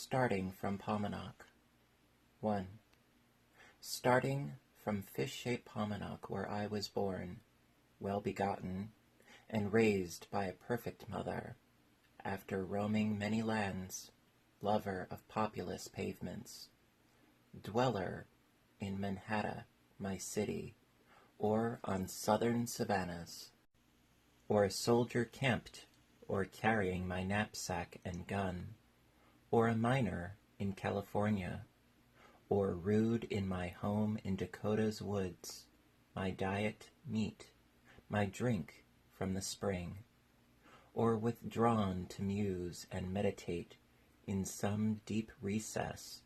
Starting from Paumanok. 1. Starting from fish-shaped Paumanok, where I was born, well-begotten, and raised by a perfect mother, after roaming many lands, lover of populous pavements, dweller in Manhattan, my city, or on southern savannas, or a soldier camped, or carrying my knapsack and gun, or a miner in California, or rude in my home in Dakota's woods, my diet meat, my drink from the spring, or withdrawn to muse and meditate in some deep recess,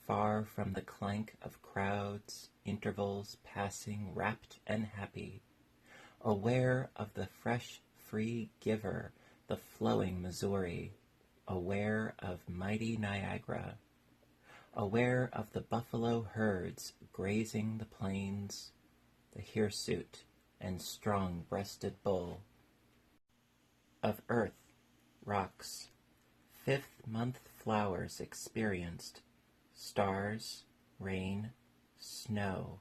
far from the clank of crowds, intervals passing rapt and happy, aware of the fresh, free giver, the flowing Missouri, aware of mighty Niagara, aware of the buffalo herds grazing the plains, the hirsute and strong-breasted bull, of earth, rocks, fifth-month flowers experienced, stars, rain, snow,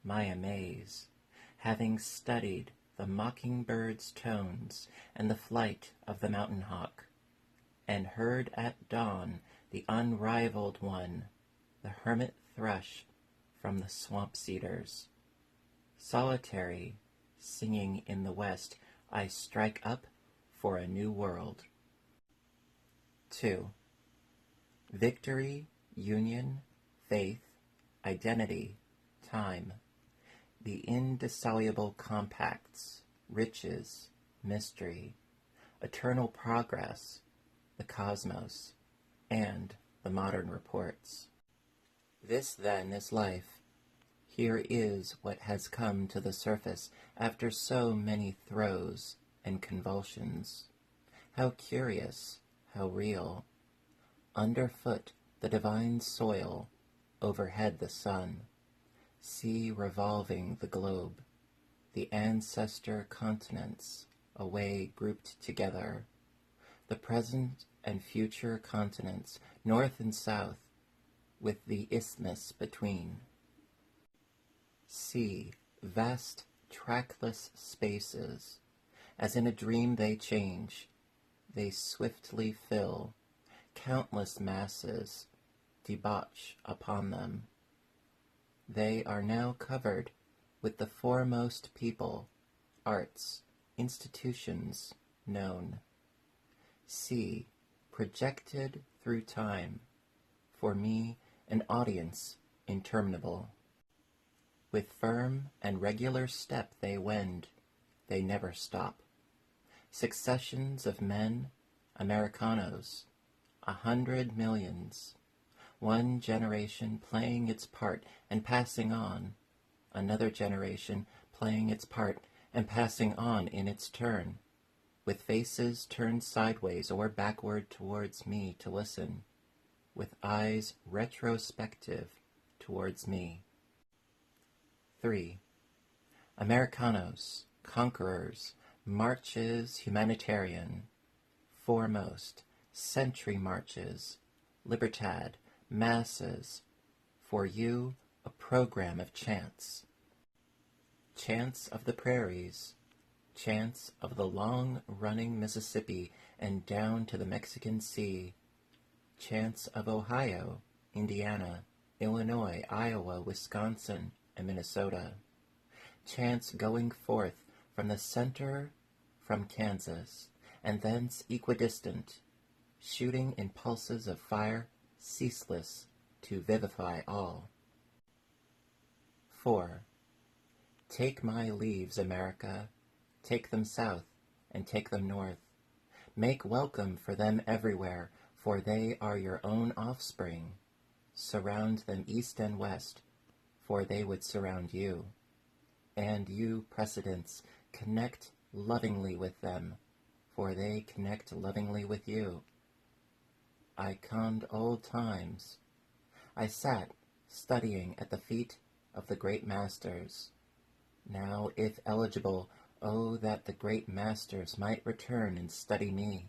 my amaze, having studied the mocking-bird's tones and the flight of the mountain hawk, and heard at dawn the unrivaled one, the hermit thrush from the swamp cedars. Solitary, singing in the west, I strike up for a new world. 2. Victory, union, faith, identity, time, the indissoluble compacts, riches, mystery, eternal progress, the cosmos, and the modern reports. This, then, is life. Here is what has come to the surface after so many throes and convulsions. How curious, how real. Underfoot the divine soil, overhead the sun, sea revolving the globe, the ancestor continents away grouped together, the present and future continents, north and south, with the isthmus between. Sea, vast trackless spaces, as in a dream they change, they swiftly fill, countless masses debauch upon them. They are now covered with the foremost people, arts, institutions known. See, projected through time, for me an audience interminable. With firm and regular step they wend, they never stop. Successions of men, Americanos, 100 millions, one generation playing its part and passing on, another generation playing its part and passing on in its turn, with faces turned sideways or backward towards me to listen, with eyes retrospective towards me. 3. Americanos, conquerors, marches humanitarian, foremost, century marches, libertad, masses, for you a program of chants. Chants of the prairies, chants of the long-running Mississippi and down to the Mexican Sea, chants of Ohio, Indiana, Illinois, Iowa, Wisconsin, and Minnesota, chants going forth from the center from Kansas, and thence equidistant, shooting in pulses of fire ceaseless to vivify all. 4. Take my leaves, America, take them south, and take them north. Make welcome for them everywhere, for they are your own offspring. Surround them east and west, for they would surround you. And you, precedents, connect lovingly with them, for they connect lovingly with you. I conned old times. I sat studying at the feet of the great masters. Now, if eligible, oh, that the great masters might return and study me.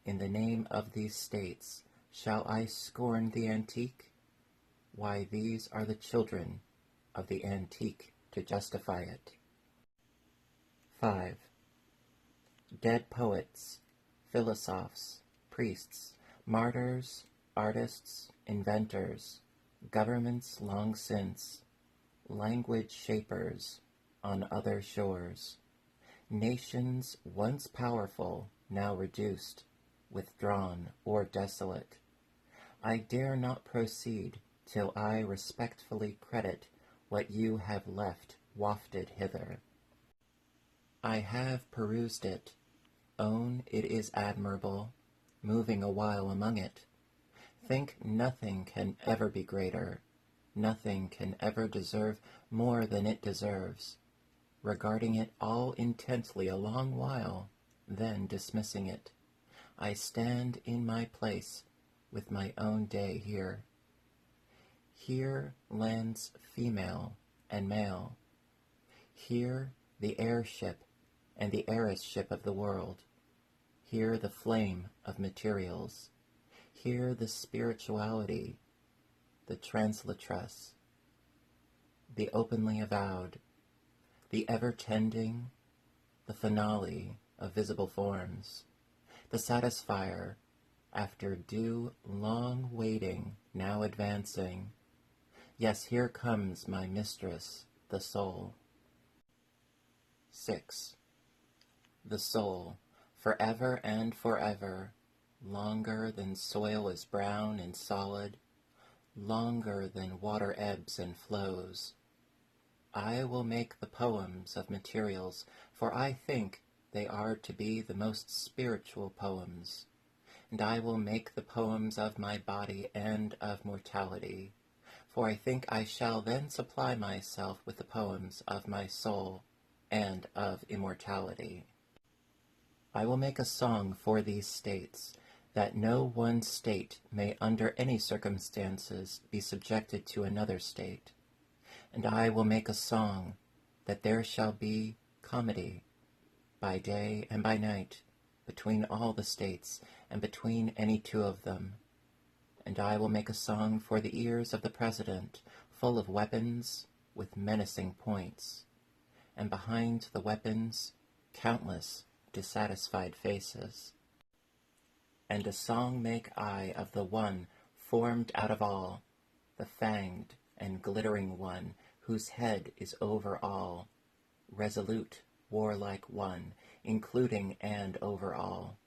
In the name of these states, Shall I scorn the antique? Why, these are the children of the antique to justify it. 5. Dead poets, philosophers, priests, martyrs, artists, inventors, governments long since, language shapers on other shores, nations once powerful, now reduced, withdrawn, or desolate. I dare not proceed till I respectfully credit what you have left wafted hither. I have perused it, own it is admirable, moving a while among it. Think nothing can ever be greater, nothing can ever deserve more than it deserves, regarding it all intently a long while, then dismissing it. I stand in my place with my own day here. Here lands female and male. Here the airship and the heiress-ship of the world. Here the flame of materials. Here the spirituality, the translatress, the openly avowed, the ever-tending, the finale of visible forms, the satisfier, after due long waiting, now advancing. Yes, here comes my mistress, the soul. 6. The soul, forever and forever, longer than soil is brown and solid, longer than water ebbs and flows. I will make the poems of materials, for I think they are to be the most spiritual poems. And I will make the poems of my body and of mortality, for I think I shall then supply myself with the poems of my soul and of immortality. I will make a song for these states, that no one state may under any circumstances be subjected to another state. And I will make a song, that there shall be comedy, by day and by night, between all the states, and between any two of them. And I will make a song for the ears of the President, full of weapons, with menacing points, and behind the weapons, countless dissatisfied faces. And a song make I of the one formed out of all, the fanged and glittering one, whose head is over all, resolute, warlike one, including and over all.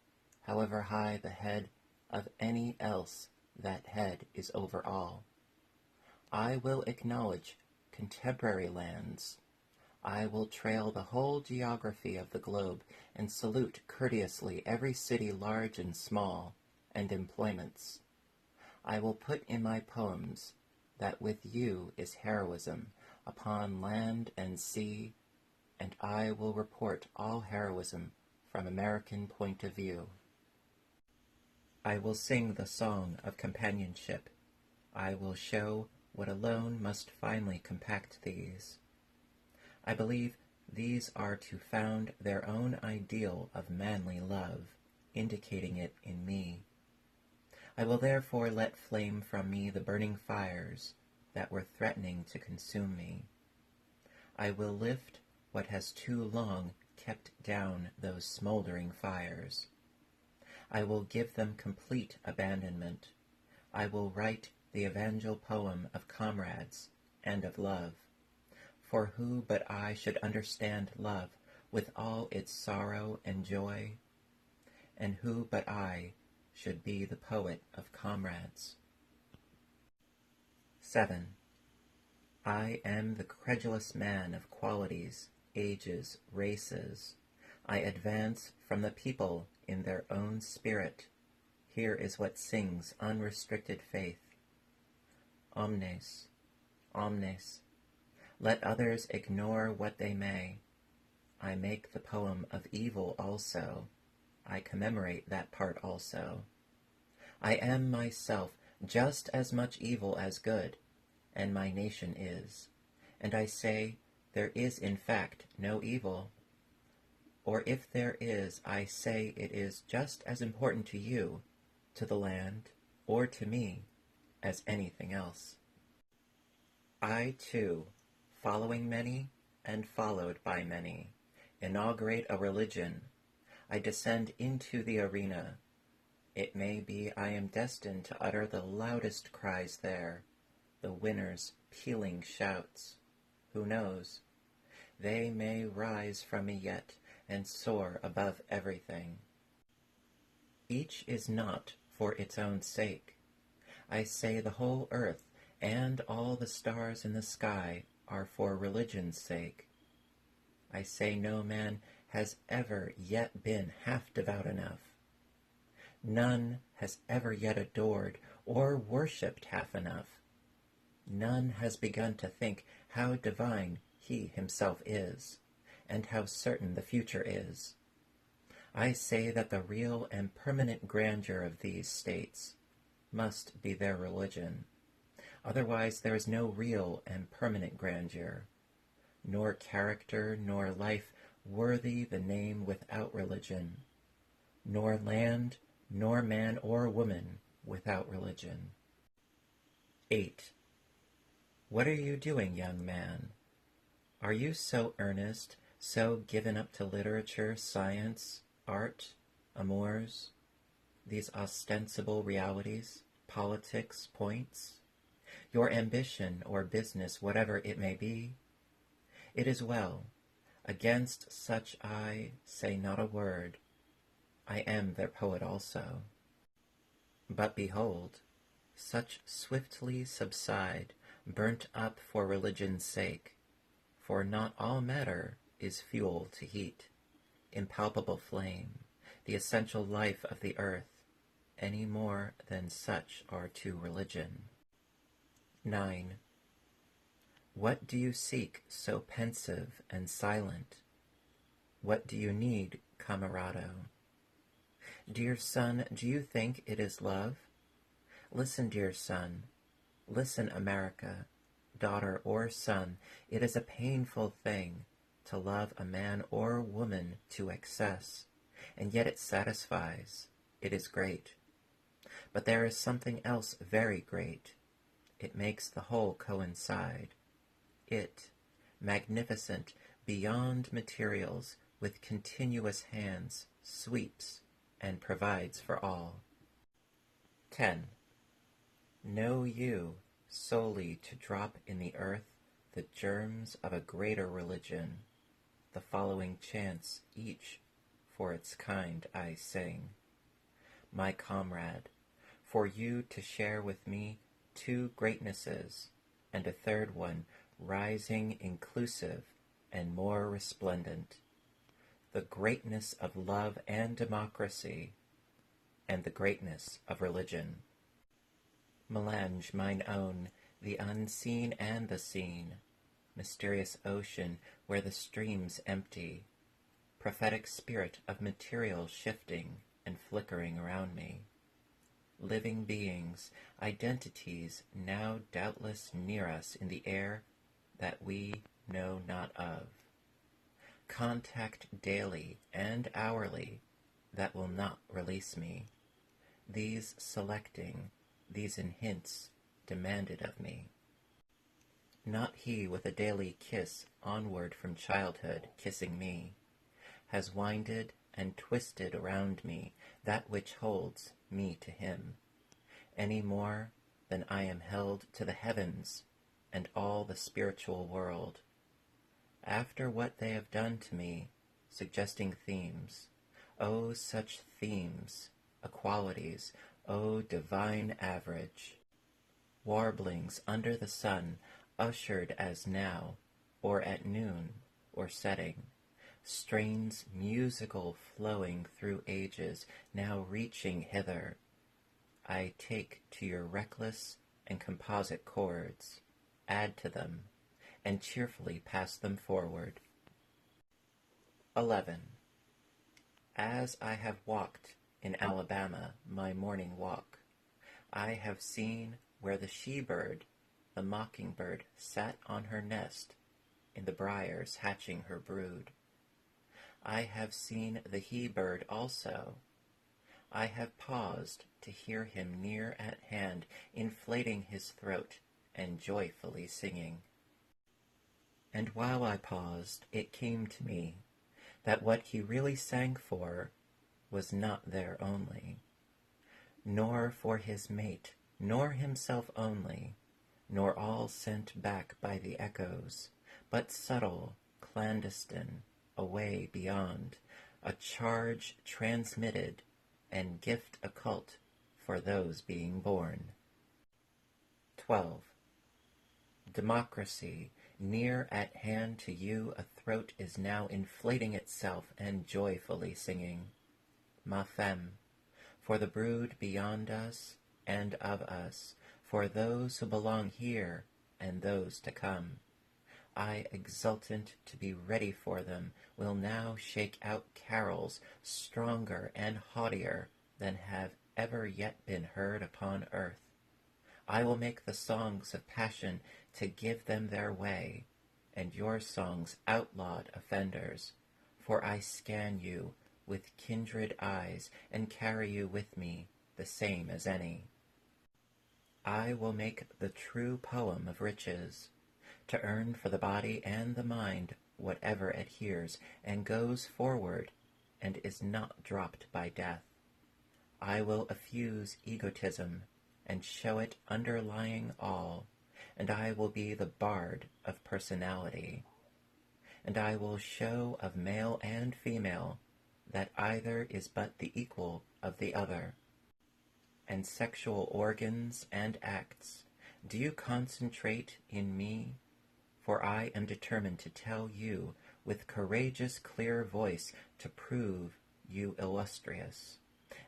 However high the head of any else, that head is over all. I will acknowledge contemporary lands. I will trail the whole geography of the globe, and salute courteously every city large and small, and employments. I will put in my poems that with you is heroism upon land and sea, and I will report all heroism from American point of view. I will sing the song of companionship. I will show what alone must finally compact these. I believe these are to found their own ideal of manly love, indicating it in me. I will therefore let flame from me the burning fires that were threatening to consume me. I will lift what has too long kept down those smoldering fires. I will give them complete abandonment. I will write the evangel poem of comrades and of love. For who but I should understand love with all its sorrow and joy? And who but I should be the poet of comrades? 7. I am the credulous man of qualities, ages, races. I advance from the people in their own spirit. Here is what sings unrestricted faith. Omnes, omnes. Let others ignore what they may. I make the poem of evil also. I commemorate that part also. I am myself just as much evil as good, and my nation is. And I say, there is in fact no evil. Or if there is, I say it is just as important to you, to the land, or to me as anything else. I, too, following many and followed by many, inaugurate a religion. I descend into the arena. It may be I am destined to utter the loudest cries there, the winner's pealing shouts. Who knows? They may rise from me yet and soar above everything. Each is not for its own sake. I say the whole earth and all the stars in the sky are for religion's sake. I say no man has ever yet been half devout enough. None has ever yet adored or worshipped half enough. None has begun to think how divine he himself is, and how certain the future is. I say that the real and permanent grandeur of these states must be their religion. Otherwise there is no real and permanent grandeur, nor character nor life worthy the name without religion, nor land nor man or woman without religion. 8. What are you doing, young man? Are you so earnest, so given up to literature, science, art, amours, these ostensible realities, politics, points? Your ambition or business, whatever it may be? It is well. Against such I say not a word. I am their poet also. But behold, such swiftly subside, burnt up for religion's sake, for not all matter is fuel to heat, impalpable flame, the essential life of the earth, any more than such are to religion. 9. What do you seek so pensive and silent? What do you need, camerado? Dear son, do you think it is love? Listen, dear son. Listen, America, daughter or son. It is a painful thing to love a man or woman to excess, and yet it satisfies. It is great. But there is something else very great. It makes the whole coincide. It, magnificent beyond materials, with continuous hands, sweeps and provides for all. 10. Know you solely to drop in the earth the germs of a greater religion, the following chants each for its kind I sing. My comrade, for you to share with me two greatnesses, and a third one rising inclusive and more resplendent, the greatness of love and democracy, and the greatness of religion. Melange, mine own, the unseen and the seen, mysterious ocean where the streams empty, prophetic spirit of material shifting and flickering around me. Living beings, identities now doubtless near us in the air that we know not of. Contact daily and hourly that will not release me. These selecting, these in hints demanded of me. Not he with a daily kiss onward from childhood kissing me, has winded and twisted around me that which holds me to him, any more than I am held to the heavens and all the spiritual world. After what they have done to me, suggesting themes, oh such themes, equalities, oh divine average, warblings under the sun, ushered as now, or at noon, or setting, strains musical flowing through ages, now reaching hither, I take to your reckless and composite chords, add to them, and cheerfully pass them forward. 11. As I have walked in Alabama my morning walk, I have seen where the she-bird, the mockingbird, sat on her nest in the briars hatching her brood. I have seen the he-bird also. I have paused to hear him near at hand, inflating his throat and joyfully singing. And while I paused, it came to me that what he really sang for was not there only, nor for his mate, nor himself only, nor all sent back by the echoes, but subtle, clandestine, away beyond, a charge transmitted, and gift occult for those being born. 12. Democracy, near at hand to you, a throat is now inflating itself and joyfully singing. Ma femme, for the brood beyond us and of us, for those who belong here and those to come. I, exultant to be ready for them, will now shake out carols stronger and haughtier than have ever yet been heard upon earth. I will make the songs of passion to give them their way, and your songs outlawed offenders, for I scan you with kindred eyes and carry you with me, the same as any. I will make the true poem of riches, to earn for the body and the mind whatever adheres and goes forward and is not dropped by death. I will effuse egotism and show it underlying all, and I will be the bard of personality. And I will show of male and female that either is but the equal of the other. And sexual organs and acts, do you concentrate in me? For I am determined to tell you with courageous clear voice to prove you illustrious.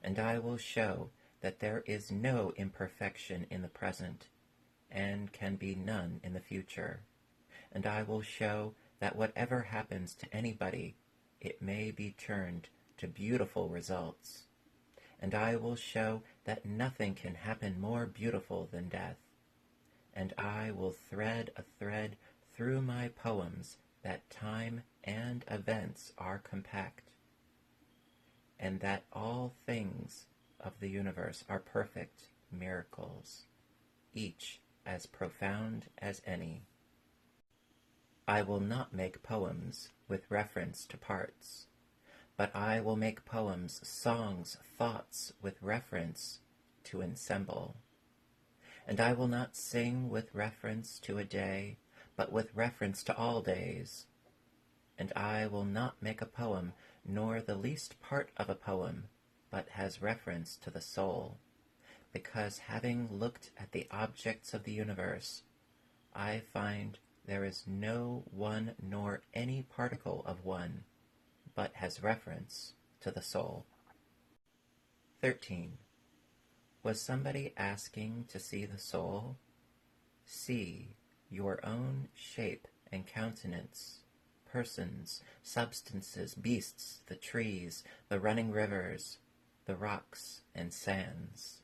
And I will show that there is no imperfection in the present, and can be none in the future. And I will show that whatever happens to anybody, it may be turned to beautiful results. And I will show that nothing can happen more beautiful than death. And I will thread a thread through my poems that time and events are compact, and that all things of the universe are perfect miracles, each as profound as any. I will not make poems with reference to parts, but I will make poems, songs, thoughts with reference to ensemble. And I will not sing with reference to a day, but with reference to all days. And I will not make a poem, nor the least part of a poem, but has reference to the soul, because having looked at the objects of the universe, I find there is no one nor any particle of one, but has reference to the soul. 13. Was somebody asking to see the soul? See your own shape and countenance, persons, substances, beasts, the trees, the running rivers, the rocks and sands.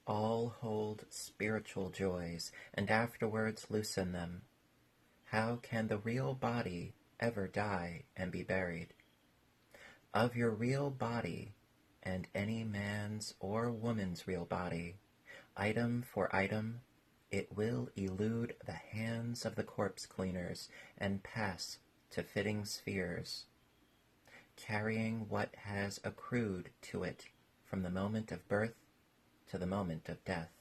All hold spiritual joys, and afterwards loosen them. How can the real body ever die and be buried? Of your real body, and any man's or woman's real body, item for item, it will elude the hands of the corpse cleaners and pass to fitting spheres, carrying what has accrued to it from the moment of birth to the moment of death.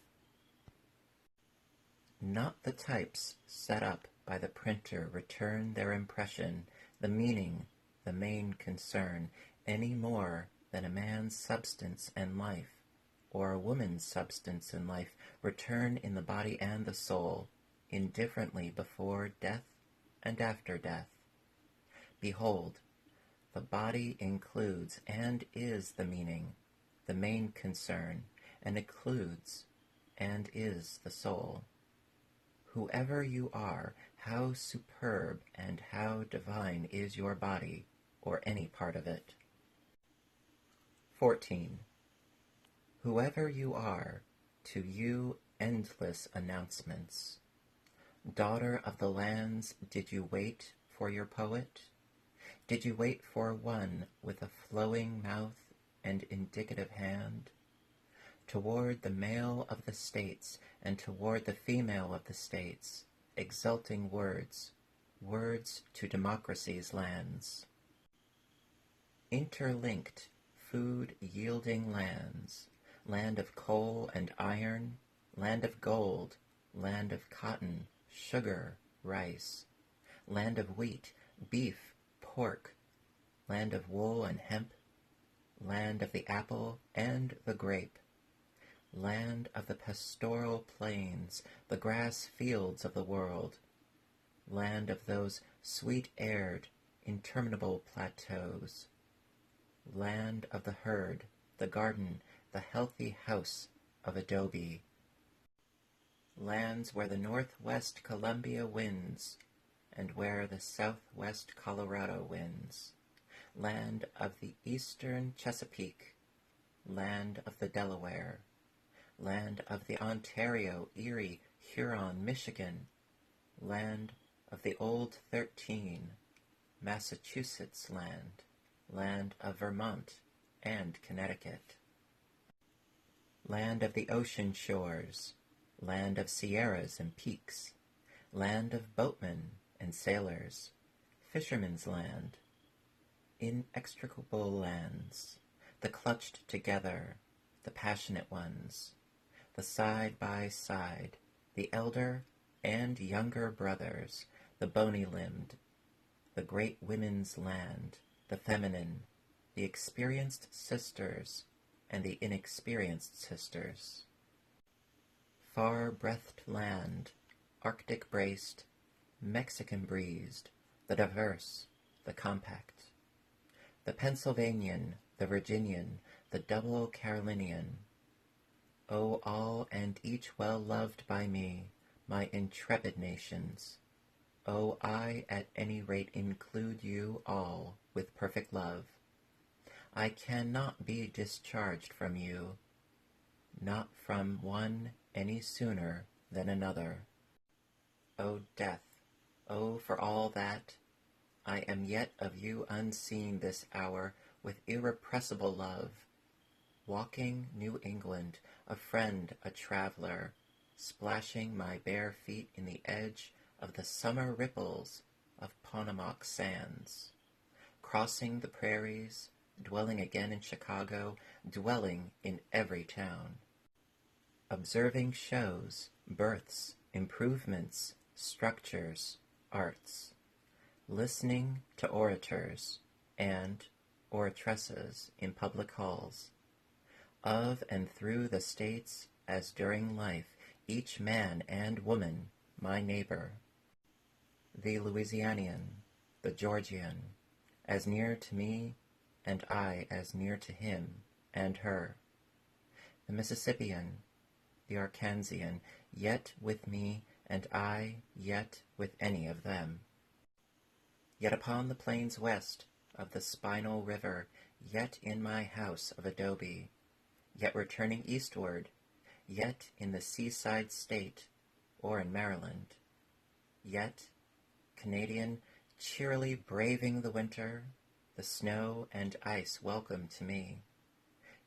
Not the types set up by the printer return their impression, the meaning, the main concern, any more than a man's substance and life, or a woman's substance and life, return in the body and the soul, indifferently before death and after death. Behold, the body includes and is the meaning, the main concern, and includes and is the soul. Whoever you are, how superb and how divine is your body, or any part of it. 14. Whoever you are, to you endless announcements. Daughter of the lands, did you wait for your poet? Did you wait for one with a flowing mouth and indicative hand, toward the male of the states and toward the female of the states, exulting words, words to democracy's lands. Interlinked, food-yielding lands, land of coal and iron, land of gold, land of cotton, sugar, rice, land of wheat, beef, pork, land of wool and hemp, land of the apple and the grape, land of the pastoral plains, the grass fields of the world, land of those sweet-aired, interminable plateaus, land of the herd, the garden, the healthy house of adobe, lands where the northwest Columbia winds and where the southwest Colorado winds, land of the eastern Chesapeake, land of the Delaware, land of the Ontario, Erie, Huron, Michigan, land of the Old 13, Massachusetts land, land of Vermont and Connecticut, land of the ocean shores, land of sierras and peaks, land of boatmen and sailors, fishermen's land, inextricable lands, the clutched together, the passionate ones, the side by side, the elder and younger brothers, the bony-limbed, the great women's land, the feminine, the experienced sisters, and the inexperienced sisters. Far-breathed land, Arctic-braced, Mexican-breezed, the diverse, the compact, the Pennsylvanian, the Virginian, the double Carolinian. O all and each well-loved by me, my intrepid nations, O I at any rate include you all with perfect love. I cannot be discharged from you, not from one any sooner than another. O death, O for all that, I am yet of you unseen this hour with irrepressible love, walking New England, a friend, a traveler, splashing my bare feet in the edge of the summer ripples of Ponomac sands, crossing the prairies, dwelling again in Chicago, dwelling in every town, observing shows, births, improvements, structures, arts, listening to orators and oratresses in public halls, of and through the states as during life, each man and woman my neighbor, the Louisianian, the Georgian, as near to me and I as near to him and her, the Mississippian, the Arkansian, yet with me and I yet with any of them, yet upon the plains west of the Spinal River, yet in my house of adobe, yet returning eastward, yet in the seaside state, or in Maryland, yet, Canadian, cheerily braving the winter, the snow and ice welcome to me,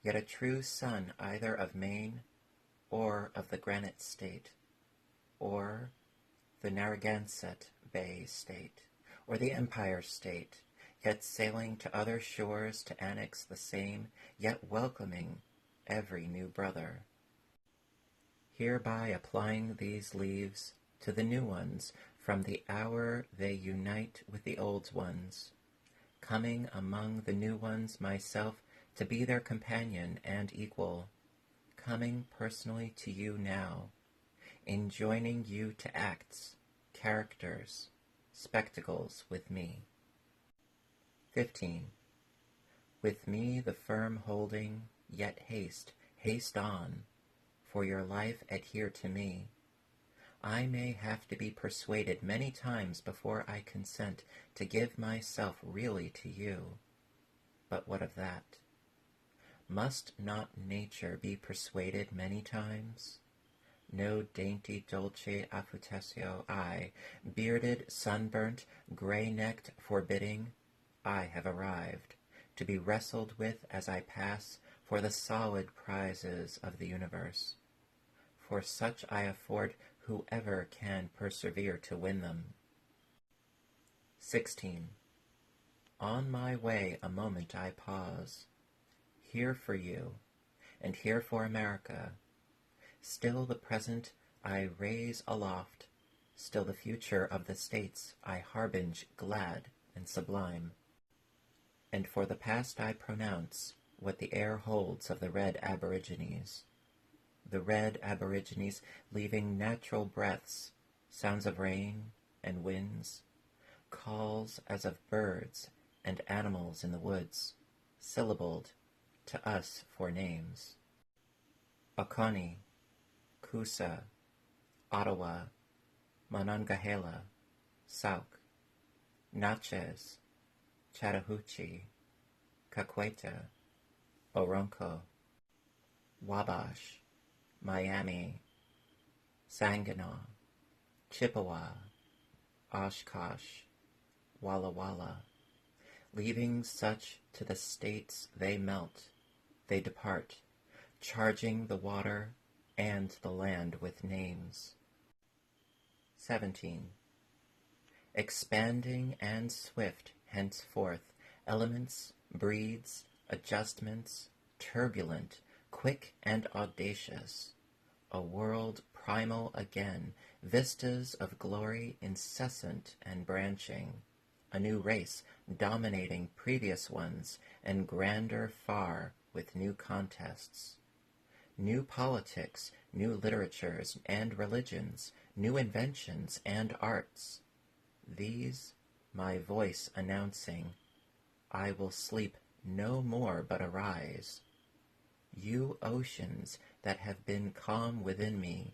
yet a true son either of Maine, or of the Granite State, or the Narragansett Bay State, or the Empire State, yet sailing to other shores to annex the same, yet welcoming every new brother, hereby applying these leaves to the new ones from the hour they unite with the old ones, coming among the new ones myself to be their companion and equal, coming personally to you now, enjoining you to acts, characters, spectacles with me. 15. With me the firm holding, yet haste, haste on, for your life adhere to me. I may have to be persuaded many times before I consent to give myself really to you. But what of that? Must not nature be persuaded many times? No dainty dolce affutaccio I, bearded, sunburnt, gray-necked, forbidding, I have arrived, to be wrestled with as I pass for the solid prizes of the universe. For such I afford whoever can persevere to win them. 16. On my way a moment I pause, here for you, and here for America. Still the present I raise aloft, still the future of the States I harbinge glad and sublime. And for the past I pronounce what the air holds of the red aborigines. The red aborigines leaving natural breaths, sounds of rain and winds, calls as of birds and animals in the woods, syllabled to us for names. Oconee, Coosa, Ottawa, Monongahela, Sauk, Natchez, Chattahoochee, Caqueta, Oronco, Wabash, Miami, Saginaw, Chippewa, Oshkosh, Walla Walla. Leaving such to the states they melt, they depart, charging the water and the land with names. 17. Expanding and swift henceforth, elements, breeds, adjustments, turbulent, quick and audacious, a world primal again, vistas of glory incessant and branching, a new race dominating previous ones and grander far with new contests. New politics, new literatures and religions, new inventions and arts. These my voice announcing, I will sleep no more but arise. You oceans that have been calm within me,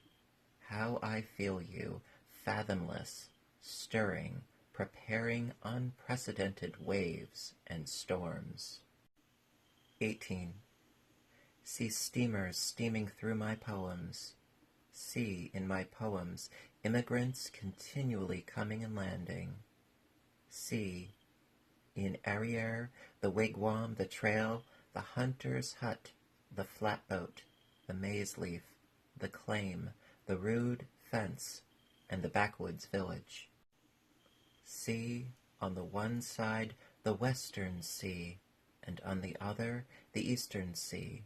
how I feel you, fathomless, stirring, preparing unprecedented waves and storms. 18. See steamers steaming through my poems. See in my poems immigrants continually coming and landing. See in Arriere the wigwam, the trail, the hunter's hut, the flatboat, the maize leaf, the claim, the rude fence, and the backwoods village. See on the one side the western sea, and on the other the eastern sea,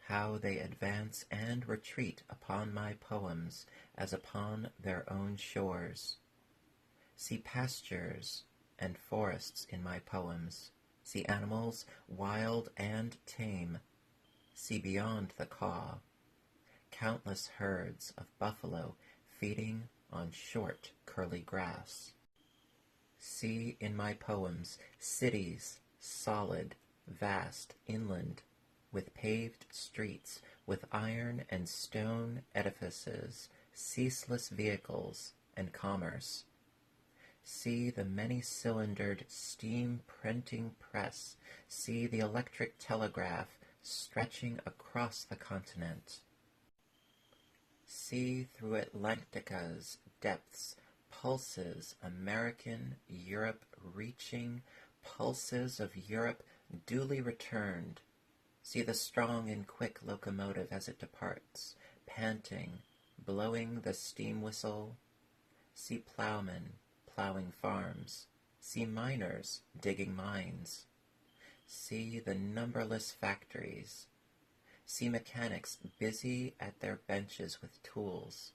how they advance and retreat upon my poems as upon their own shores. See pastures and forests in my poems. See animals wild and tame. See beyond the caw, countless herds of buffalo feeding on short curly grass. See in my poems cities, solid, vast, inland, with paved streets, with iron and stone edifices, ceaseless vehicles, and commerce. See the many-cylindered steam-printing press. See the electric telegraph stretching across the continent. See through Atlantica's depths pulses American Europe reaching, pulses of Europe duly returned. See the strong and quick locomotive as it departs, panting, blowing the steam whistle. See plowmen plowing farms. See miners digging mines. See the numberless factories. See mechanics busy at their benches with tools.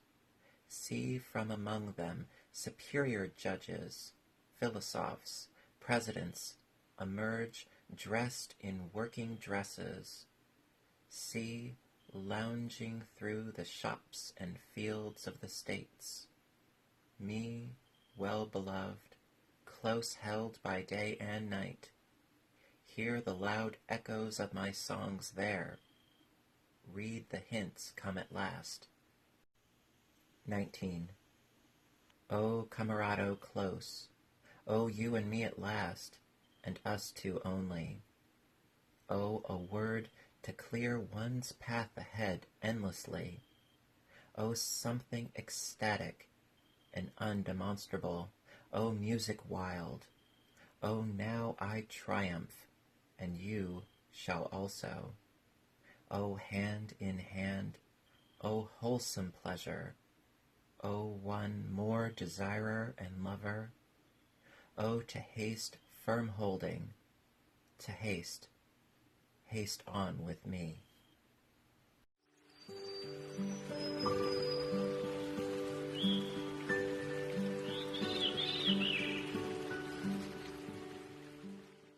See from among them superior judges, philosophers, presidents emerge dressed in working dresses. See lounging through the shops and fields of the states. Me, well-beloved, close held by day and night. Hear the loud echoes of my songs there. Read the hints come at last. 19. O camarado close, O you and me at last, and us two only. O a word to clear one's path ahead endlessly. O something ecstatic and undemonstrable. O music wild. O now I triumph, and you shall also. O hand in hand, O wholesome pleasure, O one more desirer and lover, O to haste firm holding, to haste, haste on with me.